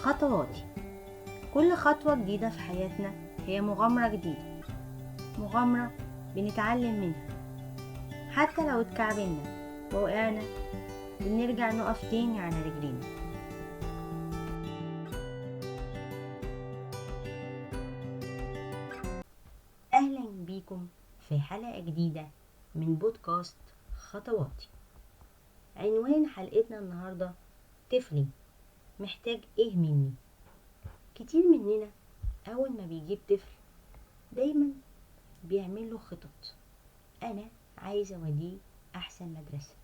خطواتي. كل خطوة جديدة في حياتنا هي مغامرة جديدة، مغامرة بنتعلم منها. حتى لو اتكعبلنا ووقعنا بنرجع نقف تاني على رجلينا. أهلا بيكم في حلقة جديدة من بودكاست خطواتي. عنوان حلقتنا النهاردة: طفلي محتاج ايه مني؟ كتير مننا أول ما بيجيب طفل دايما بيعمل له خطط. أنا عايز أوديه أحسن مدرسة،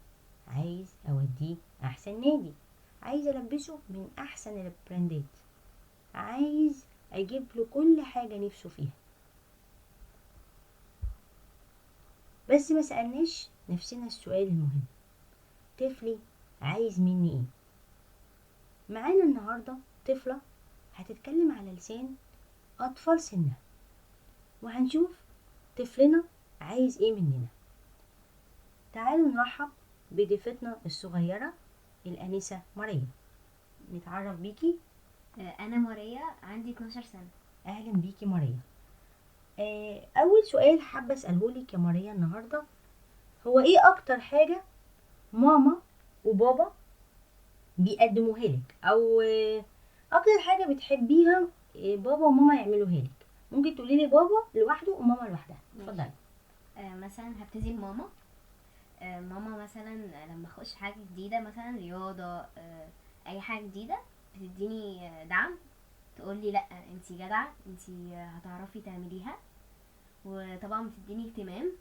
عايز أوديه أحسن نادي، عايز ألبسه من أحسن البراندات، عايز أجيب له كل حاجة نفسه فيها. بس ما سألناش نفسنا السؤال المهم: طفلي عايز مني ايه؟ معانا النهاردة طفلة هتتكلم على لسان أطفال سنها، وهنشوف طفلنا عايز ايه مننا. تعالوا نرحب بضيفتنا الصغيرة الأنسة ماريا. نتعرف بيكي. أنا ماريا، عندي 12 سنة. أهلا بيكي ماريا. أول سؤال حابة أسألهولك يا ماريا النهاردة، هو ايه أكتر حاجة ماما وبابا بيقدموها لك، أو أكتر حاجة بتحبيها بابا وماما يعملوها لك؟ ممكن تقولي لي بابا لوحده وماما لوحدها. اتفضلي. مثلا هبتدي بماما. ماما مثلا لما اخش حاجة جديدة، مثلا رياضة، اي حاجة جديدة، بتديني دعم، تقولي لا انتي جدعة، انتي هتعرفي تعمليها. وطبعا بتديني اهتمام،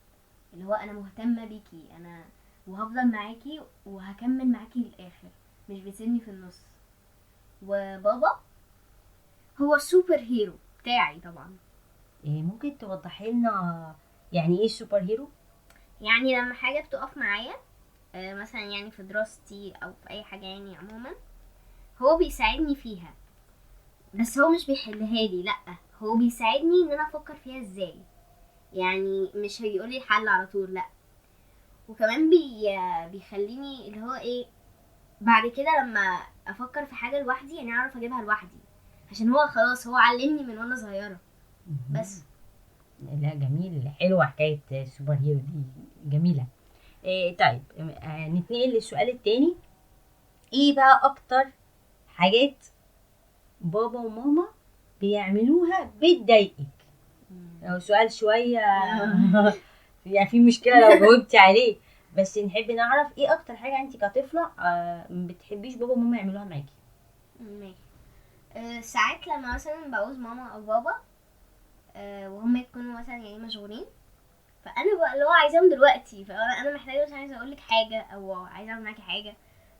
اللي هو انا مهتمة بيكي، انا وهفضل معاكي وهكمل معاكي للاخر، مش بتسيبني في النص. وبابا هو السوبر هيرو بتاعي طبعا. ممكن توضحي لنا يعني ايه السوبر هيرو؟ يعني لما حاجة بتقف معايا، مثلا يعني في دراستي او في اي حاجة يعني عموما، هو بيساعدني فيها، بس هو مش بيحلها لي، لا، هو بيساعدني ان انا افكر فيها ازاي. يعني مش هيقولي الحل على طول، لا. وكمان بيخليني اللي هو ايه، بعد كده لما افكر في حاجة لوحدي يعني اعرف اجيبها لوحدي، عشان هو خلاص هو علمني من وانا صغيرة. بس لا جميل، حلوة حكاية السوبر هيرو دي، جميلة. طيب، نتنقل للسؤال التاني. ايه بقى اكتر حاجات بابا وماما بيعملوها بتضايقك؟ لو سؤال شوية يعني في مشكلة لو جاوبتي عليه، بس نحب نعرف ايه اكتر حاجة انت كطفلة ما بتحبيش بابا وماما يعملوها معاكي. ماشي. ساعات لما مثلا بعوز ماما او بابا، وهم يكونوا مثلا يعني مشغولين، فانا بقى اللي هو عايزاهم دلوقتي، فانا محتاجه مثلا عايزه اقول لك حاجه او عايزه اعمل معاكي حاجه،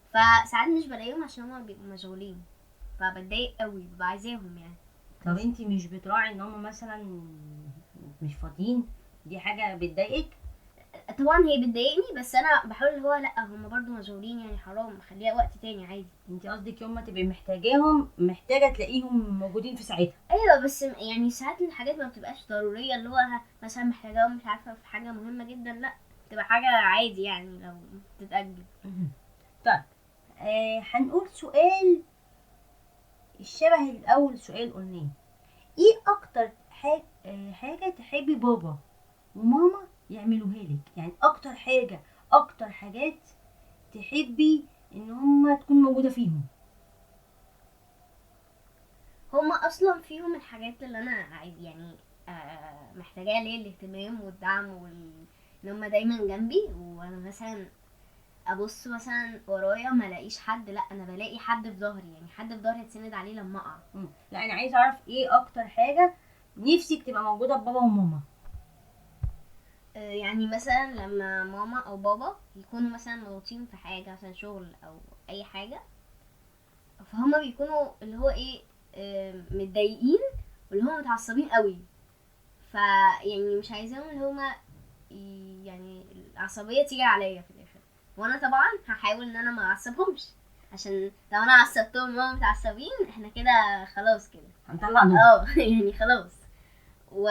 فساعات مش بلاقيهم عشان هما بيبقوا مشغولين، فبتضايق قوي، ببقى عايزاهم يعني. طب انت مش بتراعي ان هم مثلا مش فاضيين؟ دي حاجة بتضايقك؟ طبعا هي بتضايقني، بس انا بحاول اللي هو لا، هما برضو مشغولين يعني، حرام، خليها وقت تاني عادي. انت قصدك يوم ما تبقي محتاجاهم محتاجة تلاقيهم موجودين في ساعتها. ايوه، بس يعني ساعات الحاجات ما بتبقاش ضروريه، اللي هو مثلا محتاجاهم مش عارفه في حاجه مهمه جدا، لا، تبقى حاجه عادي يعني لو تتاجل. طيب، هنقول سؤال الشبه الأول سؤال قلناه. ايه أكتر حاجة تحبي بابا وماما يعملوها لك؟ يعني أكتر حاجات تحبي إن هما تكون موجودة فيهم. هما اصلا فيهم الحاجات اللي انا عايز يعني، محتاجاها، ليه الاهتمام والدعم ان هما دايما جنبي، وانا مثلا ابص مثلا ورايا ما الاقيش حد، لا، انا بلاقي حد في ظهري، يعني حد في ظهري اتسند عليه لما اقع. لا، أنا عايزة أعرف ايه أكتر حاجة نفسك تبقى موجودة في بابا وماما. يعني مثلا لما ماما او بابا يكونوا مثلا مضغوطين في حاجه، مثلا شغل او اي حاجه، فهما بيكونوا اللي هو ايه، متضايقين، واللي هما متعصبين قوي، فيعني مش عايزاهم اللي هما يعني العصبيه تيجي عليا في الاخر. وانا طبعا هحاول ان انا ما اعصبهمش، عشان لو انا عصبتهم وهم متعصبين احنا كده خلاص كده هنطلع نور. يعني خلاص. و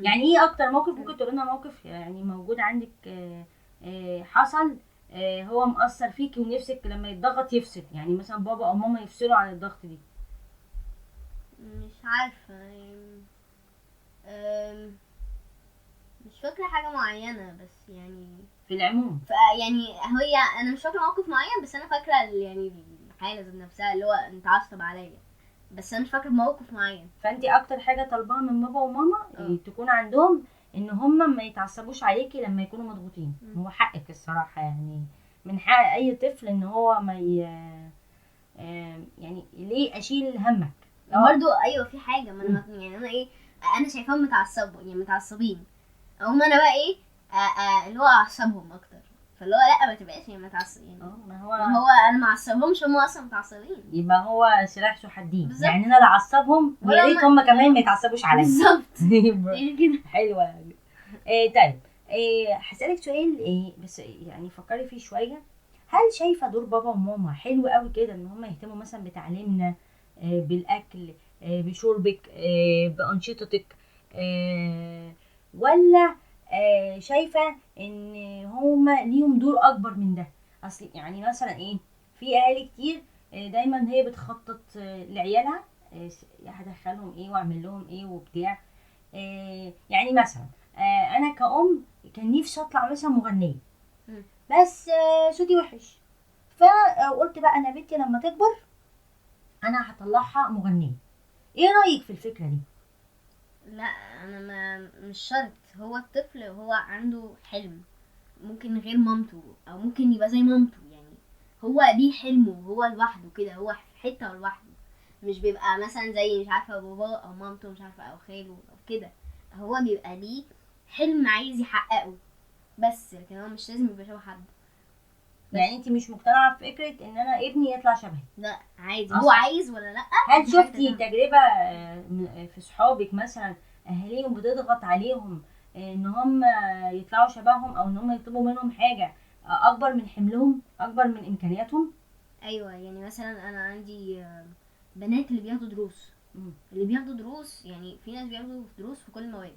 يعني ايه أكتر موقف ممكن تقول لنا، موقف يعني موجود عندك حصل هو مؤثر فيكي ونفسك لما يتضغط يفصل، يعني مثلا بابا أو ماما يفصلوا عن الضغط دي؟ مش عارفة يعني، أم، مش فاكرة حاجة معينة، بس يعني في العموم. يعني انا مش فاكرة موقف معين، بس انا فاكرة يعني الحالة ذات نفسها اللي هو انت عصب عليا، بس انا مش فاكرة موقف معين. فانت اكتر حاجه طالباها من بابا وماما تكون عندهم ان هم ما يتعصبوش عليكي لما يكونوا مضغوطين. هو حقك الصراحه، يعني من حق اي طفل ان هو ما يعني ليه اشيل همك. برضو ايوه في حاجة، ما انا يعني انا ايه، انا شايفاهم متعصبين، هم انا بقى ايه، اللي هو اعصبهم اكتر، فاللي هو لا ما تبقاش يعني متعصب يعني. ما هو انا ما اعصبهمش، هم اصلا متعصبين. يبقى هو سلاح ذو حدين، بالظبط. يعني انا لا اعصبهم ويا ريت هم كمان ما يتعصبوش عليا. بالظبط. يعني كده. حلوه يعني. طيب، هسألك سؤال بس يعني فكري فيه شويه. هل شايفه دور بابا وماما حلو قوي كده ان هم يهتموا مثلا بتعليمنا، بالاكل، بشربك، بانشطتك، ولا شايفه ان هم ليهم دور اكبر من ده؟ اصل يعني مثلا في اهالي كتير دايما هي بتخطط لعيالها، هدخلهم ايه واعمل لهم ايه وبتاع. يعني مثلا انا كأم كان نفسي اطلع مثلا مغنيه، بس صوتي وحش. فقلت بقى انا بنتي لما تكبر انا هطلعها مغنيه. ايه رايك في الفكره دي؟ لا انا ما مش شرط، هو الطفل هو عنده حلم، ممكن غير مامته او ممكن يبقى زي مامته، يعني هو ليه حلمه هو لوحده كده، هو في حته لوحده، مش بيبقى مثلا زي مش عارفه باباه او مامته مش عارفه او خاله او كده، هو بيبقى ليه حلم عايز يحققه بس، لكن هو مش لازم يبقى شبه حد. يعني انت مش مقتنعه بفكره ان انا ابني يطلع شبهي؟ لا عادي، هو عايز ولا لا. هل دي حاجة شفتي تانية. تجربه في صحابك مثلا اهاليهم بتضغط عليهم ان هم يطلعوا شبههم او ان هم يطلبوا منهم حاجه اكبر من حملهم، اكبر من امكانياتهم؟ ايوه يعني مثلا انا عندي بنات اللي بياخدوا دروس، يعني في ناس بياخدوا دروس في كل المواد،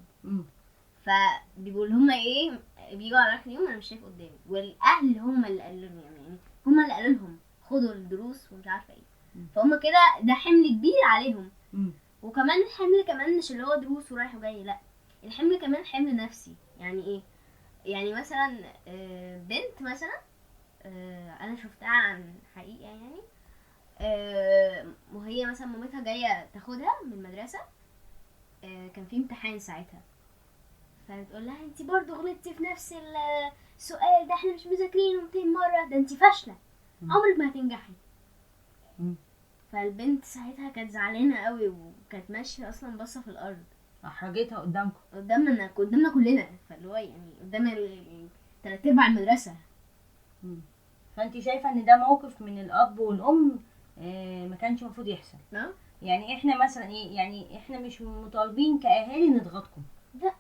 فبيقول هما ايه، بيجوا على اخر يوم انا مش شايف قدامي، والاهل هم اللي قالوا لهم، يعني هم اللي قالوا لهم خدوا الدروس ومش عارفه ايه، فهم كده ده حمل كبير عليهم. وكمان الحمل كمان مش اللي هو دروس ورايح وجاي، لا الحمل كمان حمل نفسي. يعني ايه؟ يعني مثلا بنت مثلا انا شفتها عن حقيقه يعني، وهي مثلا مامتها جايه تاخدها من المدرسه، كان في امتحان ساعتها، فبتقول لها انت برضو غلطتي في نفس السؤال ده، احنا مش مذاكرينه 200 مره، ده انت فاشله، عمرك ما هتنجحي. فالبنت ساعتها كانت زعلانه قوي، وكانت ماشيه اصلا باصه في الارض، احرجتها قدامكم، قدامنا كلنا، فاللي هو يعني قدام تلات ارباع المدرسه. فانت شايفه ان ده موقف من الاب والام ما كانش المفروض يحصل؟ يعني احنا مثلا يعني احنا مش مطالبين كاهالي نضغطكم، لا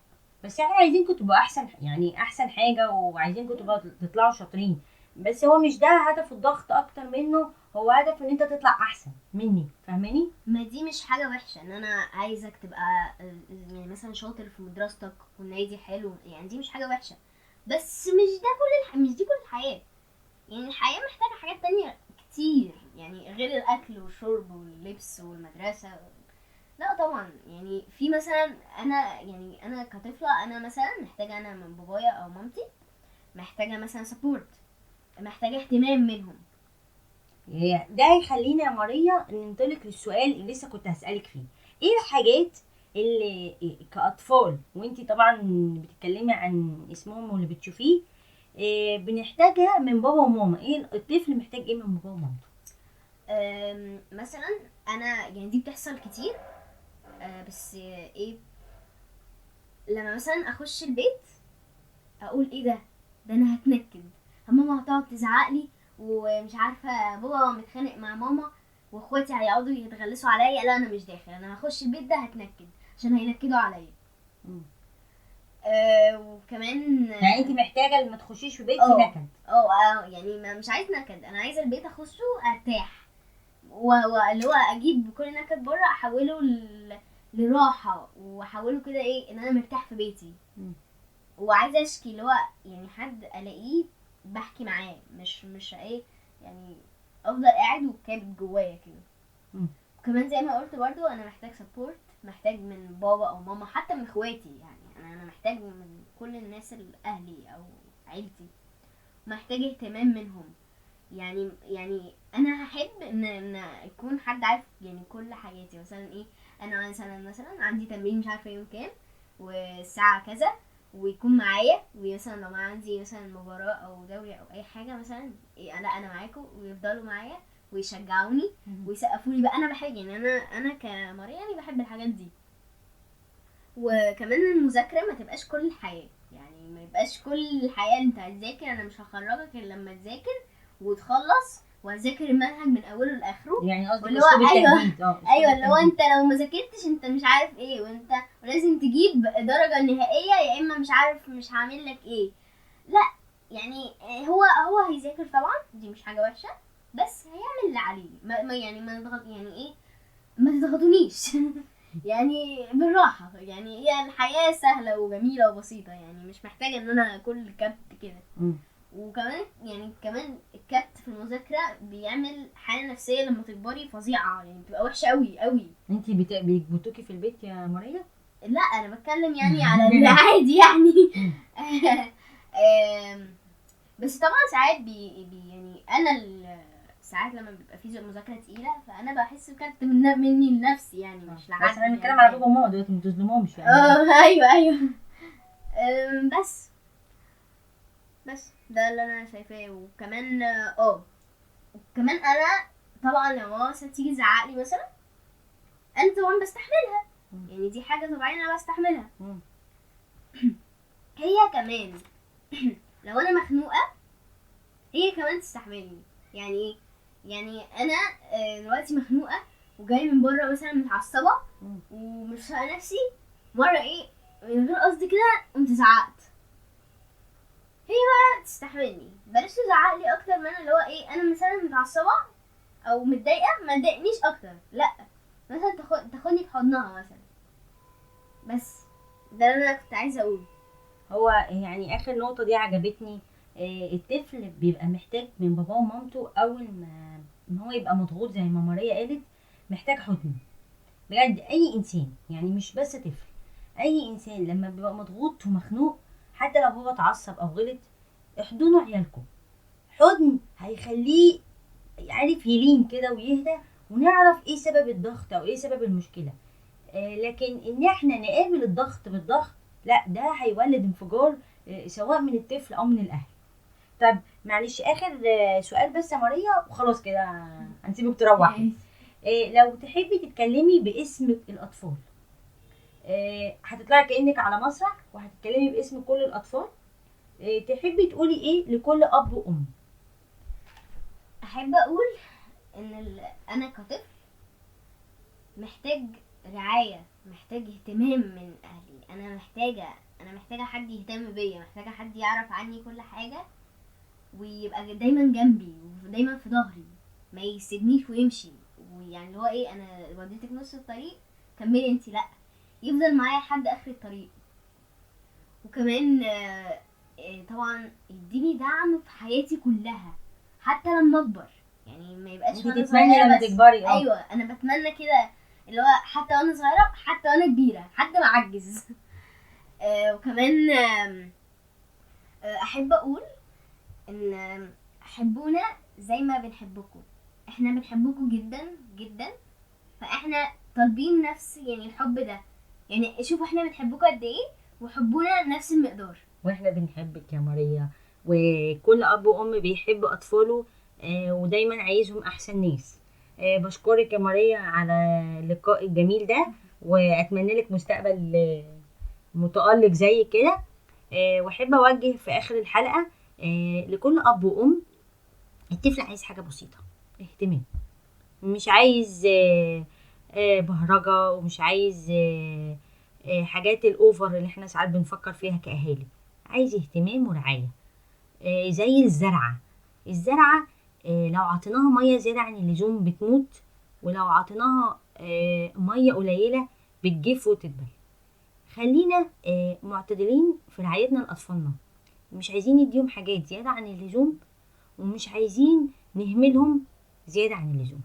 بس احنا عايزينكم تبقوا احسن، يعني احسن حاجه، وعايزينكم تطلعوا شاطرين. بس هو مش ده هدف الضغط، اكتر منه هو هدف ان انت تطلع احسن مني. فاهماني؟ ما دي مش حاجه وحشه ان انا عايزك تبقى يعني مثلا شاطر في دراستك والنادي حلو، يعني دي مش حاجه وحشه، بس مش ده مش دي كل الحياه، يعني الحياه محتاجه حاجات تانية كتير، يعني غير الاكل والشرب واللبس والمدرسه. لا طبعا، يعني في مثلا انا كطفله، انا مثلا محتاجه انا من بابايا او مامتي، محتاجه مثلا سبورت، محتاجه اهتمام منهم. ده يخلينا يا ماريا ننطلق للسؤال اللي لسه كنت هسألك فيه. ايه الحاجات اللي كأطفال، وانتي طبعا بتتكلمي عن اسمهم واللي بتشوفيه، بنحتاجها من بابا وماما؟ ايه الطفل محتاج ايه من بابا ومامته؟ مثلا انا يعني دي بتحصل كتير، بس ايه، لما مثلا اخش البيت اقول ايه ده انا هتنكد، ماما هتقعد تزعقلي ومش عارفه، بابا متخانق مع ماما واخواتي هيقعدوا يتغلسوا عليا، لا انا مش داخل، انا هخش البيت ده هتنكد عشان هينكدوا عليا. وكمان يعني انت محتاجه لما تخشيش في بيت في نكد؟ يعني مش عايز نكد، انا عايزه البيت اخشه ارتاح، واللي هو اجيب كل نكد بره احوله لراحه، واحوله كده ايه ان انا مرتاح في بيتي. وعايزه اشكي، اللي هو يعني حد الاقيه بحكي معاه، مش ايه يعني افضل قاعد وكابت جوايا كده. كمان زي ما قلت برضو انا محتاج سبورت، محتاج من بابا او ماما، حتى من اخواتي. يعني انا محتاج من كل الناس اهلي او عيلتي، محتاج اهتمام منهم. يعني انا هحب ان يكون حد عارف يعني كل حياتي. مثلا ايه، انا مثلا عندي تمرين مش عارفه يوم كام والساعه كذا، ويكون معايا. ومثلا لو ما عندي مثلا مباراه او دوري او اي حاجه مثلا إيه، انا معاكم، ويفضلوا معايا ويشجعوني ويسقفوا لي بقى. انا بحب يعني انا كماريا يعني بحب الحاجات دي. وكمان المذاكره ما تبقاش كل الحياه، يعني ما يبقاش كل الحياه انت هتذاكر. انا مش هخرجك غير لما تذاكر وتخلص وذاكر المنهج من اوله لاخره. يعني قصدك واللي اسلوب هو ايوه التهديد. ايوه اللي هو انت لو ما ذاكرتش انت مش عارف ايه، وانت ولازم تجيب درجه نهائيه، يا اما مش عارف مش هعمل لك ايه. لا، يعني هو هيذاكر طبعا، دي مش حاجه وحشه، بس هيعمل اللي عليه. يعني ما نضغط، يعني ايه، ما تضغطونيش. يعني بالراحه، يعني هي الحياه سهله وجميله وبسيطه، يعني مش محتاجه ان انا كل كبت كده. وكمان يعني كمان الكبت في المذاكره بيعمل حاله نفسيه لما تكبري فظيعه، يعني بتبقى وحشه قوي قوي. انتي بيكبتوكي في البيت يا ماريا؟ لا انا بتكلم يعني على العادي يعني. بس طبعا ساعات يعني انا ساعات لما بيبقى في مذاكره تقيله فانا بحس بكبت مني لنفسي، يعني مش لحد. بس انا بنتكلم على بابا وماما دلوقتي، ما تظلمهمش يعني. ايوه. بس ده اللي انا شايفاه. وكمان وكمان انا طبعا لو ماما مثلا تيجي تزعق لي مثلا، انا طبعا بستحملها، يعني دي حاجه طبيعيه انا بستحملها. هي كمان لو انا مخنوقه هي كمان تستحملني. يعني ايه؟ يعني انا دلوقتي مخنوقه وجاي من بره مثلا متعصبه ومش طايقه نفسي، مره ايه من غير قصدي كده قمت زعقت، هي بقى تستحملني. بلاش تزعق لي اكتر من اللي هو ايه، انا مثلا متعصبه او متضايقه ما تضايقنيش اكتر، لا مثلا تاخدني في حضنها مثلا. بس ده اللي انا كنت عايزه اقوله. هو يعني اخر نقطه دي عجبتني. الطفل بيبقى محتاج من باباه ومامته اول ما هو يبقى مضغوط زي ما ماريا قالت، محتاج حضن. بجد اي انسان، يعني مش بس طفل، اي انسان لما بيبقى مضغوط ومخنوق حتى لو هو اتعصب او غلط، احضنوا عيالكم. حضن هيخليه عارف يلين كده ويهدى، ونعرف ايه سبب الضغط او ايه سبب المشكله. لكن ان احنا نقابل الضغط بالضغط، لا ده هيولد انفجار، سواء من الطفل او من الاهل. طب معلش اخر سؤال بس يا ماريا وخلاص كده هنسيبك تروحي. لو تحبي تتكلمي باسم الاطفال، هتطلعي كانك على مسرح وهتتكلمي باسم كل الاطفال، تحبي تقولي ايه لكل اب وام؟ احب اقول ان انا كطفل محتاج رعايه، محتاج اهتمام من اهلي. انا محتاجه حد يهتم بيا، محتاجه حد يعرف عني كل حاجه ويبقى دايما جنبي ودايما في ظهري، ما يسيبنيش ويمشي. ويعني اللي هو ايه، انا وديتك نص الطريق كملي انتي، لا يفضل معايا لحد اخر الطريق. وكمان طبعا يديني دعم في حياتي كلها حتى لما اكبر، يعني ما يبقاش انت وانا تتمني صغيره لما بس. تكبري؟ ايوه انا بتمنى كده، اللي هو حتى وانا صغيره حتى وانا كبيره حتى ما اعجز. وكمان احب اقول ان حبونا زي ما بنحبكم، احنا بنحبكم جدا جدا، فاحنا طالبين نفس يعني الحب ده. يعني شوفوا احنا بنحبكم قد ايه وحبونا نفس المقدار. واحنا بنحبك يا ماريا، وكل اب وام بيحب اطفاله ودايما عايزهم احسن ناس. بشكرك يا ماريا على اللقاء الجميل ده، واتمنى لك مستقبل متألق زي كده. واحب اوجه في اخر الحلقة لكل اب وام، الطفل عايز حاجة بسيطة، اهتمام. مش عايز بهرجة، ومش عايز حاجات الاوفر اللي احنا ساعات بنفكر فيها كأهالي. عايز اهتمام ورعاية. زي الزرعة لو عطيناها مية زيادة عن اللزوم بتموت، ولو عطيناها مية قليلة بتجف وتدبل. خلينا معتدلين في رعايتنا لأطفالنا، مش عايزين نديهم حاجات زيادة عن اللزوم، ومش عايزين نهملهم زيادة عن اللزوم.